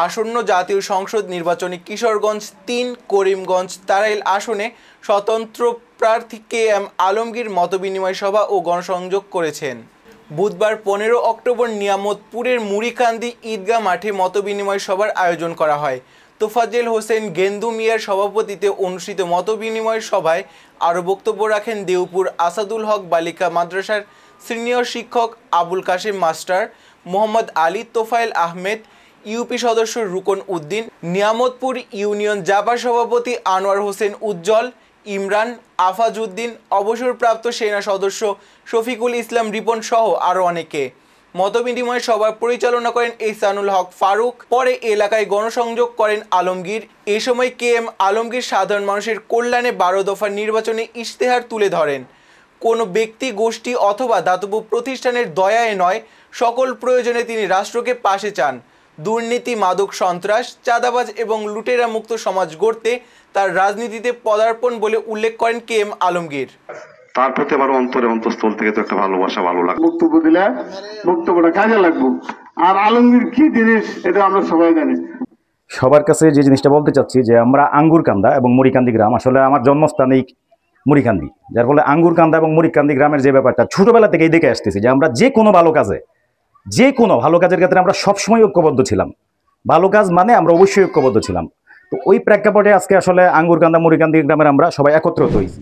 আসন্ন জাতীয় সংসদ নির্বাচনে কিশোরগঞ্জ ৩, করিমগঞ্জ তারাইল আসনে স্বতন্ত্র প্রার্থী KM আলমগীর মতবিনিময় সভা ও গণসংযোগ করেছেন। বুধবার 15 অক্টোবর নিয়ামতপুরের মুড়িকান্দি ঈদগাহ মাঠে মতবিনিময় সভার আয়োজন করা হয়। তোফাজ্জেল হোসেন গেন্দু মিয়ার সভাপতিত্বে অনুষ্ঠিত মতবিনিময় সভায় আরও বক্তব্য রাখেন দেউপুর আসাদুল হক বালিকা মাদ্রাসার সিনিয়র শিক্ষক আবুল কাশেম মাস্টার, মোহাম্মদ আলী তোফায়েল আহমেদ, ইউপি সদস্য রুকন উদ্দিন, নিয়ামতপুর ইউনিয়ন জাপা সভাপতি আনোয়ার হোসেন উজ্জ্বল, ইমরান, আফাজউদ্দিন, অবসরপ্রাপ্ত সেনা সদস্য শফিকুল ইসলাম রিপন সহ আরও অনেকে। মতবিনিময় সভা পরিচালনা করেন এহসানুল হক ফারুক। পরে এলাকায় গণসংযোগ করেন আলমগীর। এ সময় KM আলমগীর সাধারণ মানুষের কল্যাণে 12 দফার নির্বাচনে ইশতেহার তুলে ধরেন। কোনো ব্যক্তি, গোষ্ঠী অথবা দাতব্য প্রতিষ্ঠানের দয়ায় নয়, সকল প্রয়োজনে তিনি রাষ্ট্রকে পাশে চান। দুর্নীতি, মাদক, সন্ত্রাস, চাঁদাবাজ এবং লুটেরা মুক্ত সমাজ গড়তে তার রাজনীতিতে পদার্পণ বলে উল্লেখ করেন KM আলমগীর। তার প্রতি আমার অন্তঃস্থল থেকে তো একটা ভালোবাসা, ভালো লাগে। বক্তব্য দিলে বক্তব্যটা কাজে লাগবে। আর আলমগীর কি জিনিস এটা আমরা সবাই জানি। সবার কাছে যে জিনিসটা বলতে চাচ্ছি যে আমরা আঙ্গুরকান্দা এবং মুড়িকান্দি গ্রাম, আসলে আমার জন্মস্থান এই মুড়িকান্দি, যার ফলে আঙ্গুরকান্দা এবং মুড়িকান্দি গ্রামের যে ব্যাপারটা ছোটবেলা থেকেই দেখে আসতেছি যে আমরা যে কোনো ভালো কাজের ক্ষেত্রে আমরা সবসময় ঐক্যবদ্ধ ছিলাম। ভালো কাজ মানে আমরা অবশ্যই ঐক্যবদ্ধ ছিলাম। তো ওই প্রেক্ষাপটে আজকে আসলে আঙ্গুরকান্দা মুড়িকান্দি গ্রামের আমরা সবাই একত্রিত হয়েছি।